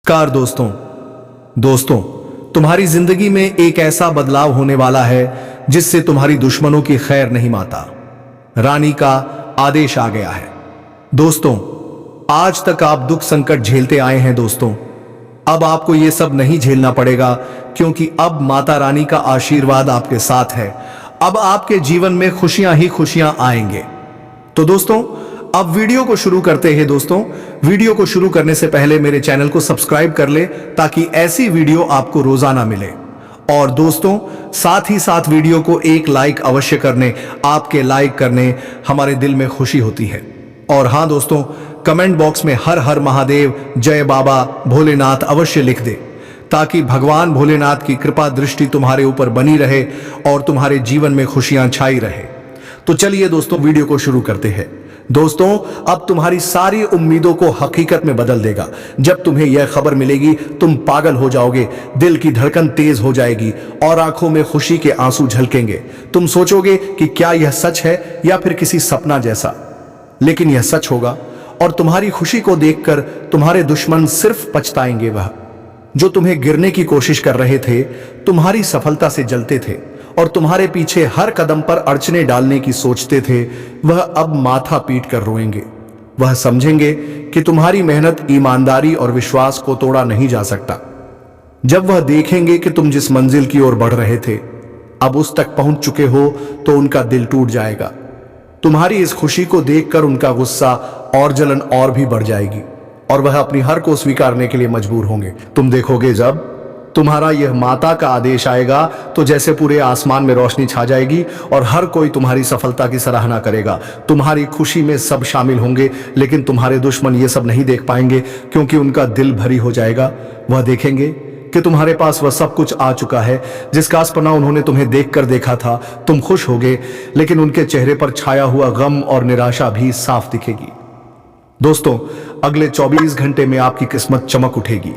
Car दोस्तों तुम्हारी जिंदगी में एक ऐसा बदलाव होने वाला है जिससे तुम्हारी दुश्मनों की खैर नहीं माता। रानी का आदेश आ गया है। दोस्तों, आज तक आप दुख संकट झेलते आए हैं दोस्तों। अब आपको यह सब नहीं झेलना पड़ेगा, क्योंकि अब माता रानी का आशीर्वाद आपके साथ है। अब आपके जीवन में खुशियां ही खुशियां आएंगे। तो दोस्तों, अब वीडियो को शुरू करते हैं। दोस्तों, वीडियो को शुरू करने से पहले मेरे चैनल को सब्सक्राइब कर ले, ताकि ऐसी वीडियो आपको रोजाना मिले। और दोस्तों, साथ ही साथ वीडियो को एक लाइक अवश्य करने, आपके लाइक करने हमारे दिल में खुशी होती है। और हां दोस्तों, कमेंट बॉक्स में हर हर महादेव, जय बाबा भोलेनाथ अवश्य लिख दे, ताकि भगवान भोलेनाथ की कृपा दृष्टि तुम्हारे ऊपर बनी रहे और तुम्हारे जीवन में खुशियां छाई रहे। तो चलिए दोस्तों, वीडियो को शुरू करते हैं। दोस्तों, अब तुम्हारी सारी उम्मीदों को हकीकत में बदल देगा। जब तुम्हें यह खबर मिलेगी, तुम पागल हो जाओगे, दिल की धड़कन तेज हो जाएगी और आंखों में खुशी के आंसू झलकेंगे। तुम सोचोगे कि क्या यह सच है या फिर किसी सपना जैसा, लेकिन यह सच होगा। और तुम्हारी खुशी को देखकर तुम्हारे दुश्मन सिर्फ पछताएंगे। वह जो तुम्हें गिरने की कोशिश कर रहे थे, तुम्हारी सफलता से जलते थे और तुम्हारे पीछे हर कदम पर अड़चने डालने की सोचते थे, वह अब माथा पीट कर रोएंगे। वह समझेंगे कि तुम्हारी मेहनत, ईमानदारी और विश्वास को तोड़ा नहीं जा सकता। जब वह देखेंगे कि तुम जिस मंजिल की ओर बढ़ रहे थे, अब उस तक पहुंच चुके हो, तो उनका दिल टूट जाएगा। तुम्हारी इस खुशी को देखकर उनका गुस्सा और जलन और भी बढ़ जाएगी और वह अपनी हार को स्वीकारने के लिए मजबूर होंगे। तुम देखोगे, जब तुम्हारा यह माता का आदेश आएगा, तो जैसे पूरे आसमान में रोशनी छा जाएगी और हर कोई तुम्हारी सफलता की सराहना करेगा। तुम्हारी खुशी में सब शामिल होंगे, लेकिन तुम्हारे दुश्मन ये सब नहीं देख पाएंगे, क्योंकि उनका दिल भरी हो जाएगा। वह देखेंगे कि तुम्हारे पास वह सब कुछ आ चुका है जिसका सपना उन्होंने तुम्हें देखकर देखा था। तुम खुश होगे, लेकिन उनके चेहरे पर छाया हुआ गम और निराशा भी साफ दिखेगी। दोस्तों, अगले 24 घंटे में आपकी किस्मत चमक उठेगी।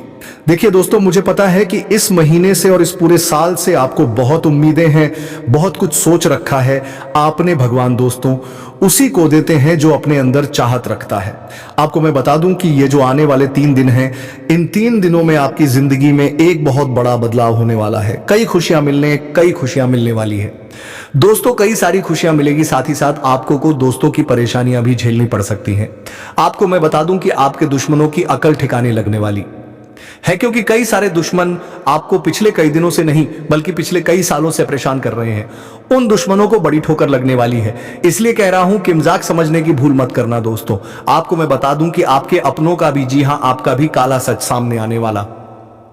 देखिए दोस्तों, मुझे पता है कि इस महीने से और इस पूरे साल से आपको बहुत उम्मीदें हैं, बहुत कुछ सोच रखा है आपने। भगवान दोस्तों उसी को देते हैं जो अपने अंदर चाहत रखता है। आपको मैं बता दूं कि ये जो आने वाले 3 दिन हैं, इन 3 दिनों में आपकी जिंदगी में एक बहुत बड़ा बदलाव होने वाला है। कई खुशियां मिलने वाली है दोस्तों। कई सारी खुशियां मिलेगी, साथ ही साथ आपको को दोस्तों की परेशानियां भी झेलनी पड़ सकती हैं। आपको मैं बता दूं कि आपके दुश्मनों की अकल ठिकाने लगने वाली है, क्योंकि कई सारे दुश्मन आपको पिछले कई दिनों से नहीं, बल्कि पिछले कई सालों से परेशान कर रहे हैं। उन दुश्मनों को बड़ी ठोकर लगने वाली है। इसलिए कह रहा हूं कि मजाक समझने की भूल मत करना दोस्तों। आपको मैं बता दूं कि आपके अपनों का भी, जी हां, आपका भी काला सच सामने आने वाला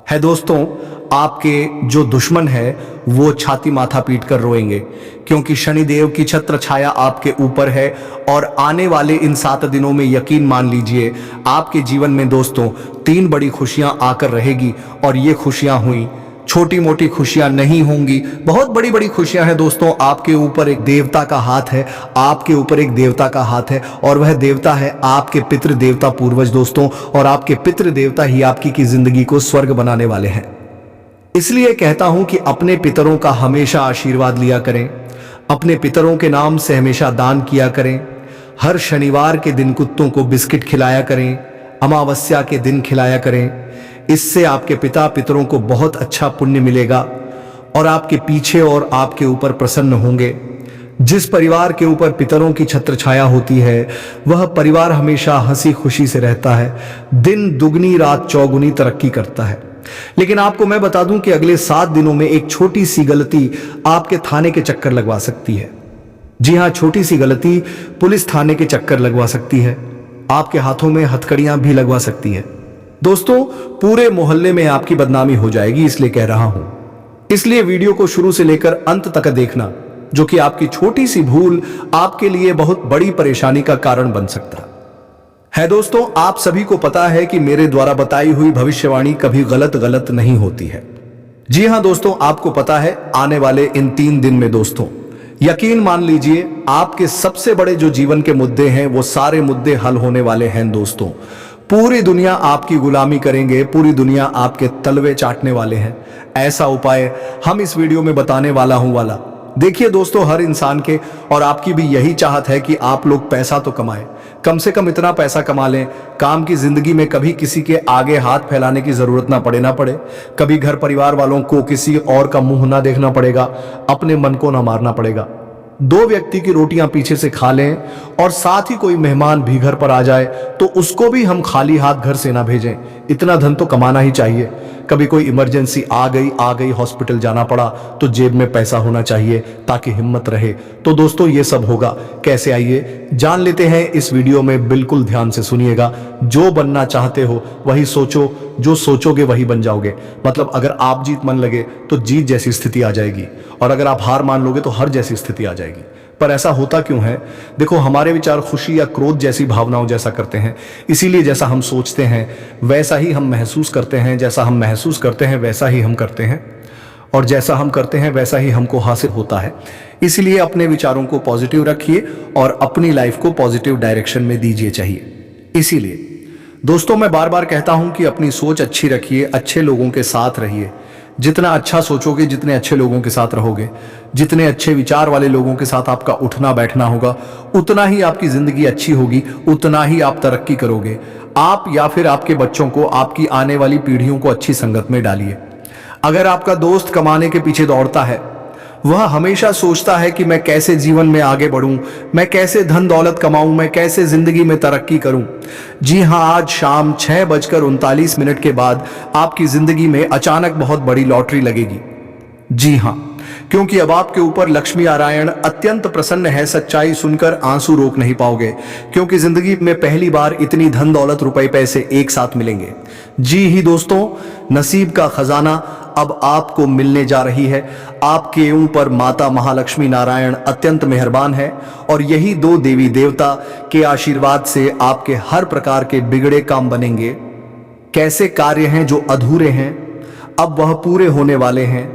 है दोस्तों। आपके जो दुश्मन है वो छाती माथा पीट कर रोएंगे, क्योंकि शनिदेव की छत्र छाया आपके ऊपर है। और आने वाले इन 7 दिनों में यकीन मान लीजिए, आपके जीवन में दोस्तों 3 बड़ी खुशियां आकर रहेगी। और ये खुशियां हुई, छोटी मोटी खुशियां नहीं होंगी, बहुत बड़ी बड़ी खुशियां हैं दोस्तों। आपके ऊपर एक देवता का हाथ है, आपके ऊपर एक देवता का हाथ है, और वह देवता है आपके पितृ देवता पूर्वज दोस्तों। और आपके पितृ देवता ही आपकी की जिंदगी को स्वर्ग बनाने वाले हैं। इसलिए कहता हूं कि अपने पितरों का हमेशा आशीर्वाद लिया करें, अपने पितरों के नाम से हमेशा दान किया करें। हर शनिवार के दिन कुत्तों को बिस्किट खिलाया करें, अमावस्या के दिन खिलाया करें। इससे आपके पिता पितरों को बहुत अच्छा पुण्य मिलेगा और आपके पीछे और आपके ऊपर प्रसन्न होंगे। जिस परिवार के ऊपर पितरों की छत्र छाया होती है, वह परिवार हमेशा हंसी खुशी से रहता है, दिन दुगनी रात चौगुनी तरक्की करता है। लेकिन आपको मैं बता दूं कि अगले 7 दिनों में एक छोटी सी गलती आपके थाने के चक्कर लगवा सकती है। जी हां, छोटी सी गलती पुलिस थाने के चक्कर लगवा सकती है, आपके हाथों में हथकड़ियां भी लगवा सकती है दोस्तों। पूरे मोहल्ले में आपकी बदनामी हो जाएगी, इसलिए कह रहा हूं। इसलिए वीडियो को शुरू से लेकर अंत तक देखना, जो कि आपकी छोटी सी भूल आपके लिए बहुत बड़ी परेशानी का कारण बन सकता है दोस्तों। आप सभी को पता है कि मेरे द्वारा बताई हुई भविष्यवाणी कभी गलत नहीं होती है। जी हां दोस्तों, आपको पता है आने वाले इन 3 दिन में दोस्तों, यकीन मान लीजिए, आपके सबसे बड़े जो जीवन के मुद्दे हैं, वो सारे मुद्दे हल होने वाले हैं दोस्तों। पूरी दुनिया आपकी गुलामी करेंगे, पूरी दुनिया आपके तलवे चाटने वाले हैं। ऐसा उपाय हम इस वीडियो में बताने वाला। देखिए दोस्तों, हर इंसान के और आपकी भी यही चाहत है कि आप लोग पैसा तो कमाएं, कम से कम इतना पैसा कमा लें, काम की जिंदगी में कभी किसी के आगे हाथ फैलाने की जरूरत ना पड़े, कभी घर परिवार वालों को किसी और का मुंह ना देखना पड़ेगा, अपने मन को ना मारना पड़ेगा। 2 व्यक्ति की रोटियां पीछे से खा लें और साथ ही कोई मेहमान भी घर पर आ जाए तो उसको भी हम खाली हाथ घर से ना भेजें। इतना धन तो कमाना ही चाहिए। कभी कोई इमरजेंसी आ गई, हॉस्पिटल जाना पड़ा तो जेब में पैसा होना चाहिए ताकि हिम्मत रहे। तो दोस्तों ये सब होगा कैसे, आइए जान लेते हैं इस वीडियो में। बिल्कुल ध्यान से सुनिएगा। जो बनना चाहते हो वही सोचो, जो सोचोगे वही बन जाओगे। मतलब अगर आप जीत मन लगे तो जीत जैसी स्थिति आ जाएगी, और अगर आप हार मान लोगे तो हार जैसी स्थिति आ जाएगी। पर ऐसा होता क्यों है? देखो, हमारे विचार खुशी या क्रोध जैसी भावनाओं जैसा करते हैं। इसीलिए जैसा हम सोचते हैं वैसा ही हम महसूस करते हैं, जैसा हम महसूस करते हैं वैसा ही हम करते हैं, और जैसा हम करते हैं वैसा ही हमको हासिल होता है। इसलिए अपने विचारों को पॉजिटिव रखिए और अपनी लाइफ को पॉजिटिव डायरेक्शन में दीजिए चाहिए। इसीलिए दोस्तों मैं बार बार कहता हूं कि अपनी सोच अच्छी रखिए, अच्छे लोगों के साथ रहिए। जितना अच्छा सोचोगे, जितने अच्छे लोगों के साथ रहोगे, जितने अच्छे विचार वाले लोगों के साथ आपका उठना बैठना होगा, उतना ही आपकी जिंदगी अच्छी होगी, उतना ही आप तरक्की करोगे। आप या फिर आपके बच्चों को, आपकी आने वाली पीढ़ियों को अच्छी संगत में डालिए। अगर आपका दोस्त कमाने के पीछे दौड़ता है, वह हमेशा सोचता है कि मैं कैसे जीवन में आगे बढ़ूं, मैं कैसे धन दौलत कमाऊं, मैं कैसे जिंदगी में तरक्की करूं। जी हां, आज शाम 6:39 के बाद आपकी जिंदगी में अचानक बहुत बड़ी लॉटरी लगेगी। जी हां, क्योंकि अब आपके ऊपर लक्ष्मी नारायण अत्यंत प्रसन्न है। सच्चाई सुनकर आंसू रोक नहीं पाओगे, क्योंकि जिंदगी में पहली बार इतनी धन दौलत रुपए पैसे एक साथ मिलेंगे। जी ही दोस्तों, नसीब का खजाना अब आपको मिलने जा रही है। आपके ऊपर माता महालक्ष्मी नारायण अत्यंत मेहरबान है, और यही 2 देवी देवता के आशीर्वाद से आपके हर प्रकार के बिगड़े काम बनेंगे। कैसे कार्य हैं जो अधूरे हैं, अब वह पूरे होने वाले हैं।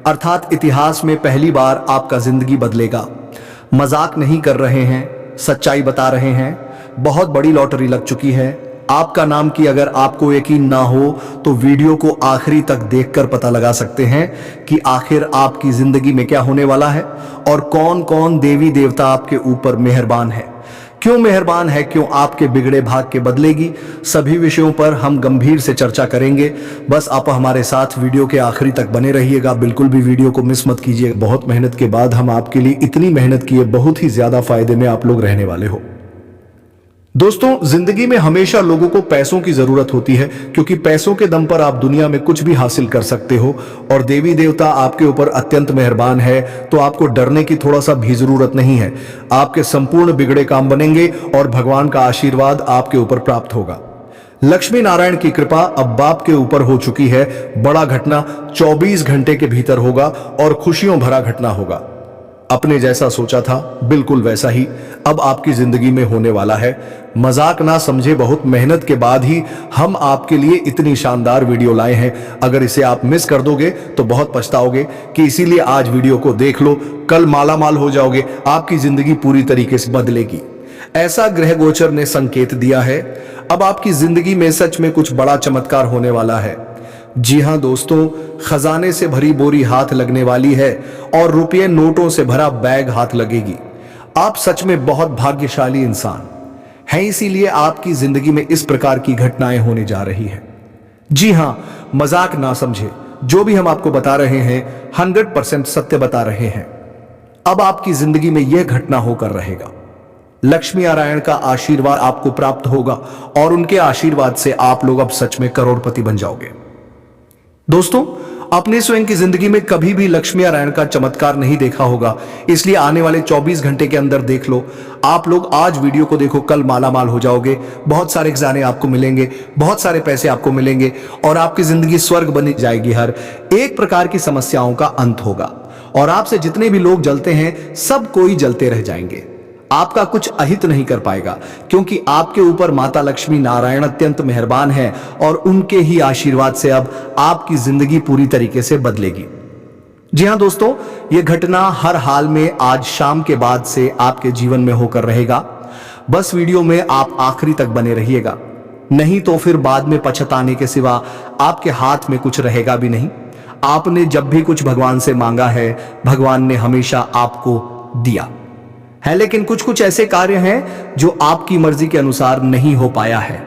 अर्थात इतिहास में पहली बार आपका जिंदगी बदलेगा। मजाक नहीं कर रहे हैं, सच्चाई बता रहे हैं। बहुत बड़ी लॉटरी लग चुकी है आपका नाम की। अगर आपको यकीन ना हो तो वीडियो को आखिरी तक देखकर पता लगा सकते हैं कि आखिर आपकी जिंदगी में क्या होने वाला है और कौन कौन देवी देवता आपके ऊपर मेहरबान है। क्यों मेहरबान है, क्यों आपके बिगड़े भाग के बदलेगी। सभी विषयों पर हम गंभीर से चर्चा करेंगे। बस आप हमारे साथ वीडियो के आखिरी तक बने रहिएगा। बिल्कुल भी वीडियो को मिस मत कीजिए। बहुत मेहनत के बाद हम आपके लिए इतनी मेहनत किए, बहुत ही ज्यादा फायदे में आप लोग रहने वाले हो। दोस्तों, जिंदगी में हमेशा लोगों को पैसों की जरूरत होती है, क्योंकि पैसों के दम पर आप दुनिया में कुछ भी हासिल कर सकते हो। और देवी देवता आपके ऊपर अत्यंत मेहरबान है, तो आपको डरने की थोड़ा सा भी जरूरत नहीं है। आपके संपूर्ण बिगड़े काम बनेंगे और भगवान का आशीर्वाद आपके ऊपर प्राप्त होगा। लक्ष्मी नारायण की कृपा अब बाप के ऊपर हो चुकी है। बड़ा घटना 24 घंटे के भीतर होगा और खुशियों भरा घटना होगा। अपने जैसा सोचा था बिल्कुल वैसा ही अब आपकी जिंदगी में होने वाला है। मजाक ना समझे, बहुत मेहनत के बाद ही हम आपके लिए इतनी शानदार वीडियो लाए हैं। अगर इसे आप मिस कर दोगे तो बहुत पछताओगे, कि इसीलिए आज वीडियो को देख लो, कल माला माल हो जाओगे, आपकी जिंदगी पूरी तरीके से बदलेगी। ऐसा ग्रह गोचर ने संकेत दिया है। अब आपकी जिंदगी में सच में कुछ बड़ा चमत्कार होने वाला है। जी हां दोस्तों, खजाने से भरी बोरी हाथ लगने वाली है और रुपये नोटों से भरा बैग हाथ लगेगी। आप सच में बहुत भाग्यशाली इंसान हैं, इसीलिए आपकी जिंदगी में इस प्रकार की घटनाएं होने जा रही है। जी हां, मजाक ना समझे, जो भी हम आपको बता रहे हैं 100% सत्य बता रहे हैं। अब आपकी जिंदगी में यह घटना होकर रहेगा। लक्ष्मी नारायण का आशीर्वाद आपको प्राप्त होगा और उनके आशीर्वाद से आप लोग अब सच में करोड़पति बन जाओगे। दोस्तों, अपने स्वयं की जिंदगी में कभी भी लक्ष्मी नारायण का चमत्कार नहीं देखा होगा, इसलिए आने वाले 24 घंटे के अंदर देख लो। आप लोग आज वीडियो को देखो, कल माला माल हो जाओगे। बहुत सारे खजाने आपको मिलेंगे, बहुत सारे पैसे आपको मिलेंगे और आपकी जिंदगी स्वर्ग बन जाएगी। हर एक प्रकार की समस्याओं का अंत होगा और आपसे जितने भी लोग जलते हैं सब कोई जलते रह जाएंगे। आपका कुछ अहित नहीं कर पाएगा, क्योंकि आपके ऊपर माता लक्ष्मी नारायण अत्यंत मेहरबान है और उनके ही आशीर्वाद से अब आपकी जिंदगी पूरी तरीके से बदलेगी। जी हां दोस्तों, यह घटना हर हाल में आज शाम के बाद से आपके जीवन में होकर रहेगा। बस वीडियो में आप आखिरी तक बने रहिएगा, नहीं तो फिर बाद में पछताने के सिवा आपके हाथ में कुछ रहेगा भी नहीं। आपने जब भी कुछ भगवान से मांगा है, भगवान ने हमेशा आपको दिया है, लेकिन कुछ कुछ ऐसे कार्य हैं जो आपकी मर्जी के अनुसार नहीं हो पाया है।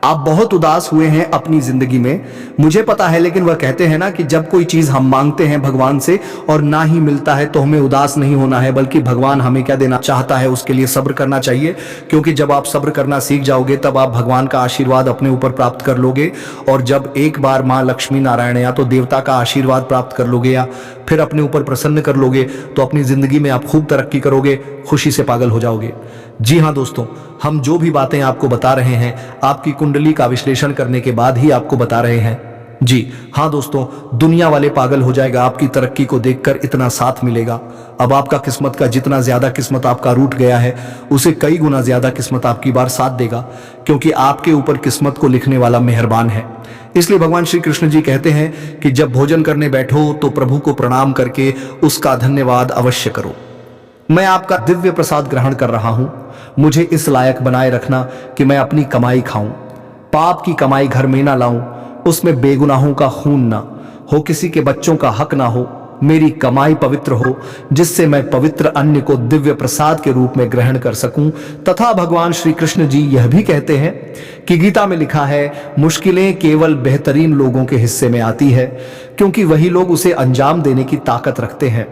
आप बहुत उदास हुए हैं अपनी जिंदगी में, मुझे पता है, लेकिन वह कहते हैं ना कि जब कोई चीज हम मांगते हैं भगवान से और ना ही मिलता है तो हमें उदास नहीं होना है, बल्कि भगवान हमें क्या देना चाहता है उसके लिए सब्र करना चाहिए। क्योंकि जब आप सब्र करना सीख जाओगे तब आप भगवान का आशीर्वाद अपने ऊपर प्राप्त कर लोगे। और जब एक बार माँ लक्ष्मी नारायण या तो देवता का आशीर्वाद प्राप्त कर लोगे या फिर अपने ऊपर प्रसन्न कर लोगे तो अपनी जिंदगी में आप खूब तरक्की करोगे, खुशी से पागल हो जाओगे। जी हाँ दोस्तों, हम जो भी बातें आपको बता रहे हैं आपकी कुंडली का विश्लेषण करने के बाद ही आपको बता रहे हैं। जी हाँ दोस्तों, दुनिया वाले पागल हो जाएगा आपकी तरक्की को देखकर, इतना साथ मिलेगा। अब आपका किस्मत का जितना ज्यादा किस्मत आपका रूठ गया है उसे कई गुना ज्यादा किस्मत आपकी बार साथ देगा, क्योंकि आपके ऊपर किस्मत को लिखने वाला मेहरबान है। इसलिए भगवान श्री कृष्ण जी कहते हैं कि जब भोजन करने बैठो तो प्रभु को प्रणाम करके उसका धन्यवाद अवश्य करो। मैं आपका दिव्य प्रसाद ग्रहण कर रहा हूं, मुझे इस लायक बनाए रखना कि मैं अपनी कमाई खाऊं, पाप की कमाई घर में ना लाऊं, उसमें बेगुनाहों का खून ना हो, किसी के बच्चों का हक ना हो, मेरी कमाई पवित्र हो जिससे मैं पवित्र अन्न को दिव्य प्रसाद के रूप में ग्रहण कर सकूं। तथा भगवान श्री कृष्ण जी यह भी कहते हैं कि गीता में लिखा है, मुश्किलें केवल बेहतरीन लोगों के हिस्से में आती है, क्योंकि वही लोग उसे अंजाम देने की ताकत रखते हैं।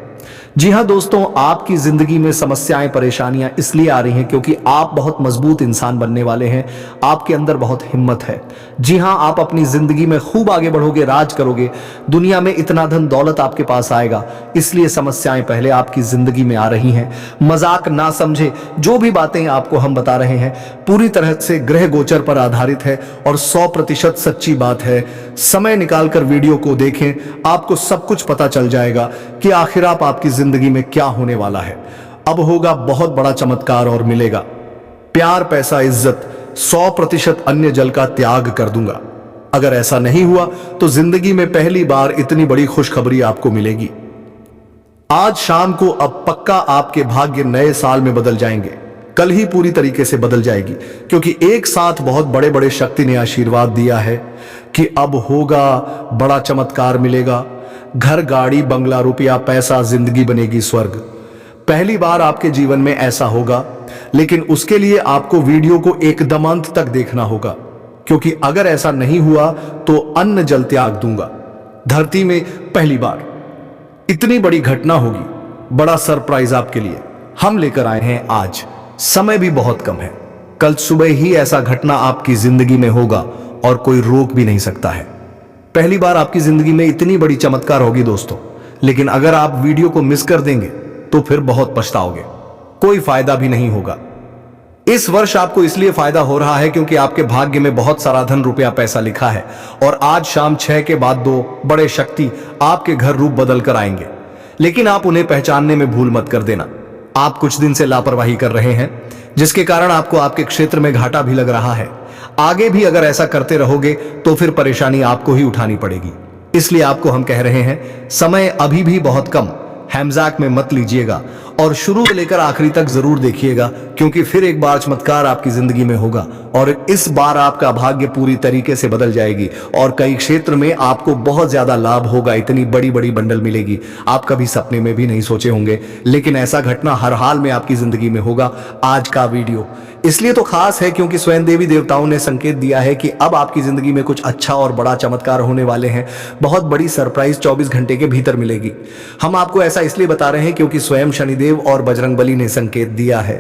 जी हाँ दोस्तों, आपकी जिंदगी में समस्याएं परेशानियां इसलिए आ रही हैं क्योंकि आप बहुत मजबूत इंसान बनने वाले हैं, आपके अंदर बहुत हिम्मत है। जी हाँ, आप अपनी जिंदगी में खूब आगे बढ़ोगे, राज करोगे, दुनिया में इतना धन दौलत आपके पास आएगा, इसलिए समस्याएं पहले आपकी जिंदगी में आ रही हैं। मजाक ना समझे, जो भी बातें आपको हम बता रहे हैं पूरी तरह से ग्रह गोचर पर आधारित है और 100% सच्ची बात है। समय निकालकर वीडियो को देखें, आपको सब कुछ पता चल जाएगा कि आखिर आपकी जिंदगी में क्या होने वाला है। अब होगा बहुत बड़ा चमत्कार और मिलेगा प्यार, पैसा, इज्जत, 100% अन्य जल का त्याग कर दूंगा। अगर ऐसा नहीं हुआ तो जिंदगी में पहली बार इतनी बड़ी खुशखबरी आपको मिलेगी। आज शाम को अब पक्का आपके भाग्य नए साल में बदल जाएंगे, कल ही पूरी तरीके से बदल जाएगी, क्योंकि एक साथ बहुत बड़े बड़े शक्ति ने आशीर्वाद दिया है कि अब होगा बड़ा चमत्कार मिलेगा। घर, गाड़ी, बंगला, रुपया, पैसा, जिंदगी बनेगी स्वर्ग। पहली बार आपके जीवन में ऐसा होगा, लेकिन उसके लिए आपको वीडियो को एकदम अंत तक देखना होगा, क्योंकि अगर ऐसा नहीं हुआ तो अन्न जल त्याग दूंगा। धरती में पहली बार इतनी बड़ी घटना होगी, बड़ा सरप्राइज आपके लिए हम लेकर आए हैं आज। समय भी बहुत कम है, कल सुबह ही ऐसा घटना आपकी जिंदगी में होगा और कोई रोक भी नहीं सकता है। पहली बार आपकी जिंदगी में इतनी बड़ी चमत्कार होगी दोस्तों, लेकिन अगर आप वीडियो को मिस कर देंगे तो फिर बहुत पछताओगे, कोई फायदा भी नहीं होगा। इस वर्ष आपको इसलिए फायदा हो रहा है क्योंकि आपके भाग्य में बहुत सारा धन, रुपया, पैसा लिखा है और आज शाम 6 के बाद 2 बड़े शक्ति आपके घर रूप बदल कर आएंगे, लेकिन आप उन्हें पहचानने में भूल मत कर देना। आप कुछ दिन से लापरवाही कर रहे हैं, जिसके कारण आपको आपके क्षेत्र में घाटा भी लग रहा है। आगे भी अगर ऐसा करते रहोगे तो फिर परेशानी आपको ही उठानी पड़ेगी। इसलिए आपको हम कह रहे हैं, समय अभी भी बहुत कम, हैमजाक में मत लीजिएगा और शुरू से लेकर आखिरी तक जरूर देखिएगा, क्योंकि फिर एक बार चमत्कार आपकी जिंदगी में होगा और इस बार आपका भाग्य पूरी तरीके से बदल जाएगी और कई क्षेत्र में आपको बहुत ज्यादा लाभ होगा। इतनी बड़ी बड़ी बंडल मिलेगी, आप कभी सपने में भी नहीं सोचे होंगे, लेकिन ऐसा घटना हर हाल में आपकी जिंदगी में होगा। आज का वीडियो इसलिए तो खास है क्योंकि स्वयं देवी देवताओं ने संकेत दिया है कि अब आपकी जिंदगी में कुछ अच्छा और बड़ा चमत्कार होने वाले हैं। बहुत बड़ी सरप्राइज 24 घंटे के भीतर मिलेगी। हम आपको ऐसा इसलिए बता रहे हैं क्योंकि स्वयं शनिदेव और बजरंगबली ने संकेत दिया है।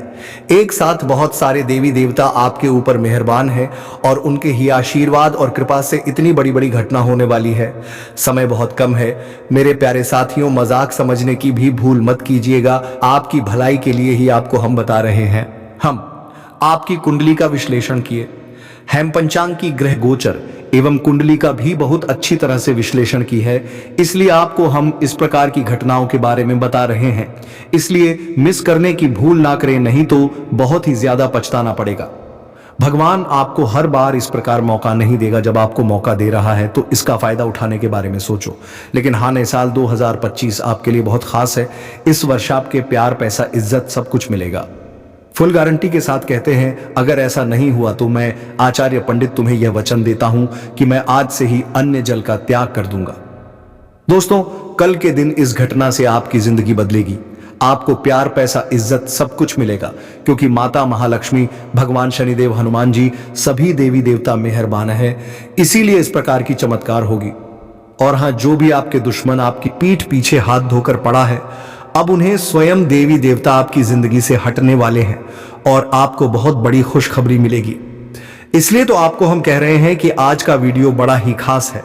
एक साथ बहुत सारे देवी देवता आपके ऊपर मेहरबान है और उनके ही आशीर्वाद और कृपा से इतनी बड़ी बड़ी घटना होने वाली है। समय बहुत कम है मेरे प्यारे साथियों, मजाक समझने की भी भूल मत कीजिएगा। आपकी भलाई के लिए ही आपको हम बता रहे हैं। हम आपकी कुंडली का विश्लेषण किए, हेम पंचांग की ग्रह गोचर एवं कुंडली का भी बहुत अच्छी तरह से विश्लेषण की है, इसलिए आपको हम इस प्रकार की घटनाओं के बारे में बता रहे हैं। इसलिए मिस करने की भूल ना करें, नहीं तो बहुत ही ज्यादा पछताना पड़ेगा। भगवान आपको हर बार इस प्रकार मौका नहीं देगा। जब आपको मौका दे रहा है तो इसका फायदा उठाने के बारे में सोचो। लेकिन हाँ, नए साल 2025 आपके लिए बहुत खास है। इस वर्ष आपके प्यार, पैसा, इज्जत सब कुछ मिलेगा। फुल गारंटी के साथ कहते हैं, अगर ऐसा नहीं हुआ तो मैं आचार्य पंडित तुम्हें यह वचन देता हूं कि मैं आज से ही अन्य जल का त्याग कर दूंगा। दोस्तों, कल के दिन इस घटना से आपकी जिंदगी बदलेगी। आपको प्यार, पैसा, इज्जत सब कुछ मिलेगा, क्योंकि माता महालक्ष्मी, भगवान शनिदेव, हनुमान जी, सभी देवी देवता मेहरबान है। इसीलिए इस प्रकार की चमत्कार होगी। और हाँ, जो भी आपके दुश्मन आपकी पीठ पीछे हाथ धोकर पड़ा है, अब उन्हें स्वयं देवी देवता आपकी जिंदगी से हटने वाले हैं और आपको बहुत बड़ी खुशखबरी मिलेगी। इसलिए तो आपको हम कह रहे हैं कि आज का वीडियो बड़ा ही खास है।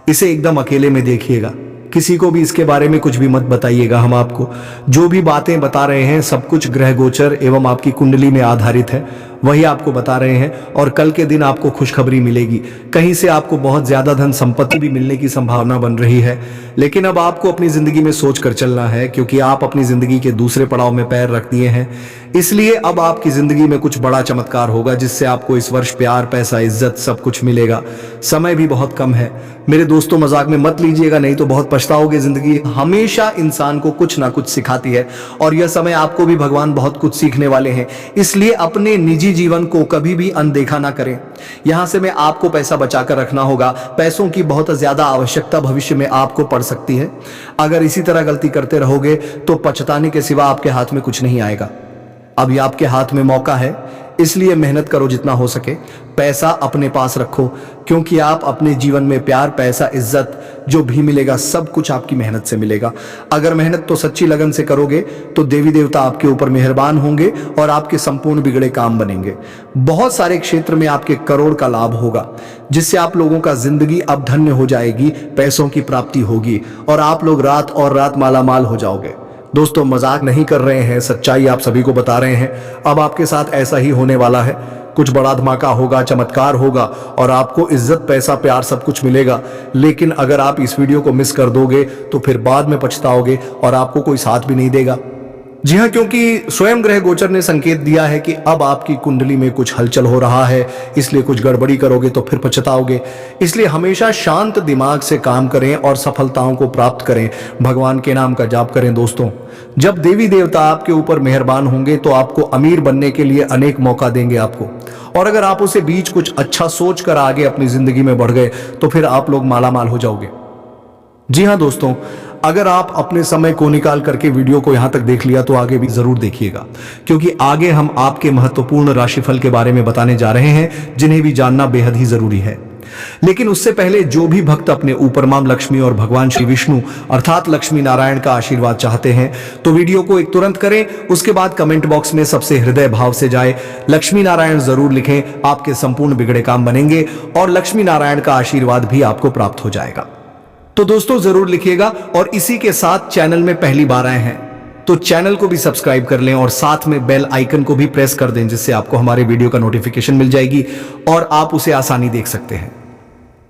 इसे एकदम अकेले में देखिएगा, किसी को भी इसके बारे में कुछ भी मत बताइएगा। हम आपको जो भी बातें बता रहे हैं सब कुछ ग्रह गोचर एवं आपकी कुंडली में आधारित है, वही आपको बता रहे हैं। और कल के दिन आपको खुशखबरी मिलेगी, कहीं से आपको बहुत ज्यादा धन संपत्ति भी मिलने की संभावना बन रही है। लेकिन अब आपको अपनी जिंदगी में सोच कर चलना है, क्योंकि आप अपनी जिंदगी के दूसरे पड़ाव में पैर रख दिए हैं। इसलिए अब आपकी जिंदगी में कुछ बड़ा चमत्कार होगा, जिससे आपको इस वर्ष प्यार, पैसा, इज्जत सब कुछ मिलेगा। समय भी बहुत कम है मेरे दोस्तों, मजाक में मत लीजिएगा, नहीं तो बहुत पछताओगे। जिंदगी हमेशा इंसान को कुछ ना कुछ सिखाती है और यह समय आपको भी भगवान बहुत कुछ सीखने वाले हैं। इसलिए अपने निजी जीवन को कभी भी अनदेखा ना करें। यहां से में आपको पैसा बचाकर रखना होगा। पैसों की बहुत ज्यादा आवश्यकता भविष्य में आपको पड़ सकती है। अगर इसी तरह गलती करते रहोगे तो पछताने के सिवा आपके हाथ में कुछ नहीं आएगा। अभी आपके हाथ में मौका है, इसलिए मेहनत करो जितना हो सके। पैसा अपने पास रखो, क्योंकि आप अपने जीवन में प्यार, पैसा, इज्जत जो भी मिलेगा सब कुछ आपकी मेहनत से मिलेगा। अगर मेहनत तो सच्ची लगन से करोगे तो देवी देवता आपके ऊपर मेहरबान होंगे और आपके संपूर्ण बिगड़े काम बनेंगे। बहुत सारे क्षेत्र में आपके करोड़ का लाभ होगा, जिससे आप लोगों का जिंदगी अब धन्य हो जाएगी, पैसों की प्राप्ति होगी और आप लोग रात और रात मालामाल हो जाओगे। दोस्तों, मजाक नहीं कर रहे हैं, सच्चाई आप सभी को बता रहे हैं। अब आपके साथ ऐसा ही होने वाला है। कुछ बड़ा धमाका होगा, चमत्कार होगा और आपको इज्जत, पैसा, प्यार सब कुछ मिलेगा। लेकिन अगर आप इस वीडियो को मिस कर दोगे तो फिर बाद में पछताओगे और आपको कोई साथ भी नहीं देगा। जी हाँ, क्योंकि स्वयं ग्रह गोचर ने संकेत दिया है कि अब आपकी कुंडली में कुछ हलचल हो रहा है, इसलिए कुछ गड़बड़ी करोगे तो फिर पछताओगे। इसलिए हमेशा शांत दिमाग से काम करें और सफलताओं को प्राप्त करें। भगवान के नाम का जाप करें। दोस्तों, जब देवी देवता आपके ऊपर मेहरबान होंगे तो आपको अमीर बनने के लिए अनेक मौका देंगे आपको। और अगर आप उसे बीच कुछ अच्छा सोच कर आगे अपनी जिंदगी में बढ़ गए तो फिर आप लोग मालामाल हो जाओगे। जी हाँ दोस्तों, अगर आप अपने समय को निकाल करके वीडियो को यहां तक देख लिया तो आगे भी जरूर देखिएगा, क्योंकि आगे हम आपके महत्वपूर्ण राशिफल के बारे में बताने जा रहे हैं, जिन्हें भी जानना बेहद ही जरूरी है। लेकिन उससे पहले जो भी भक्त अपने ऊपर मां लक्ष्मी और भगवान श्री विष्णु अर्थात लक्ष्मी नारायण का आशीर्वाद चाहते हैं तो वीडियो को एक तुरंत करें। उसके बाद कमेंट बॉक्स में सबसे हृदय भाव से जाए लक्ष्मी नारायण जरूर लिखें। आपके संपूर्ण बिगड़े काम बनेंगे और लक्ष्मी नारायण का आशीर्वाद भी आपको प्राप्त हो जाएगा। तो दोस्तों, जरूर लिखिएगा। और इसी के साथ चैनल में पहली बार आए हैं तो चैनल को भी सब्सक्राइब कर लें और साथ में बेल आइकन को भी प्रेस कर दें, जिससे आपको हमारे वीडियो का नोटिफिकेशन मिल जाएगी और आप उसे आसानी देख सकते हैं।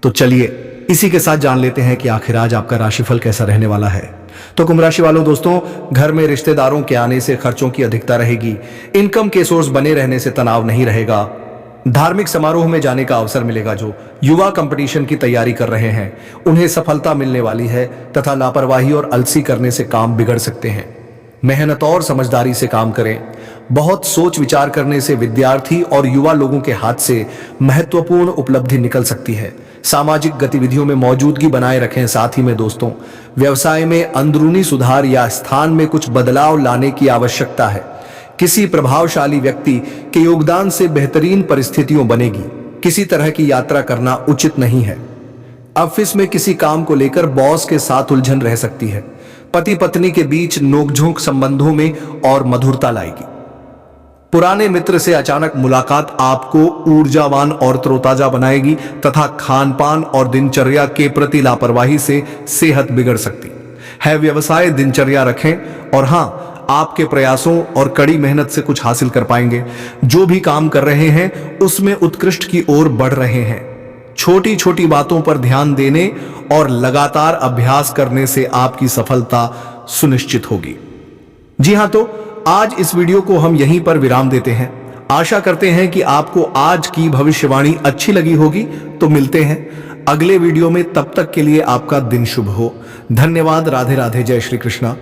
तो चलिए इसी के साथ जान लेते हैं कि आखिर आज आपका राशिफल कैसा रहने वाला है। तो कुंभ राशि वालों, दोस्तों, घर में रिश्तेदारों के आने से खर्चों की अधिकता रहेगी। इनकम के सोर्स बने रहने से तनाव नहीं रहेगा। धार्मिक समारोह में जाने का अवसर मिलेगा। जो युवा कंपटीशन की तैयारी कर रहे हैं उन्हें सफलता मिलने वाली है, तथा लापरवाही और अलसी करने से काम बिगड़ सकते हैं। मेहनत और समझदारी से काम करें। बहुत सोच विचार करने से विद्यार्थी और युवा लोगों के हाथ से महत्वपूर्ण उपलब्धि निकल सकती है। सामाजिक गतिविधियों में मौजूदगी बनाए रखें। साथ ही में दोस्तों, व्यवसाय में अंदरूनी सुधार या स्थान में कुछ बदलाव लाने की आवश्यकता है। किसी प्रभावशाली व्यक्ति के योगदान से बेहतरीन परिस्थितियों बनेगी। किसी तरह की यात्रा करना उचित नहीं है। ऑफिस में किसी काम को लेकर बॉस के साथ उलझन रह सकती है। पति पत्नी के बीच नोकझोंक संबंधों में और मधुरता लाएगी। पुराने मित्र से अचानक मुलाकात आपको ऊर्जावान और तरोताजा बनाएगी, तथा खान पान और दिनचर्या के प्रति लापरवाही से सेहत बिगड़ सकती है। व्यवसाय दिनचर्या रखें और हाँ, आपके प्रयासों और कड़ी मेहनत से कुछ हासिल कर पाएंगे। जो भी काम कर रहे हैं उसमें उत्कृष्ट की ओर बढ़ रहे हैं। छोटी छोटी बातों पर ध्यान देने और लगातार अभ्यास करने से आपकी सफलता सुनिश्चित होगी। जी हाँ, तो आज इस वीडियो को हम यहीं पर विराम देते हैं। आशा करते हैं कि आपको आज की भविष्यवाणी अच्छी लगी होगी। तो मिलते हैं अगले वीडियो में, तब तक के लिए आपका दिन शुभ हो। धन्यवाद। राधे राधे। जय श्री कृष्णा।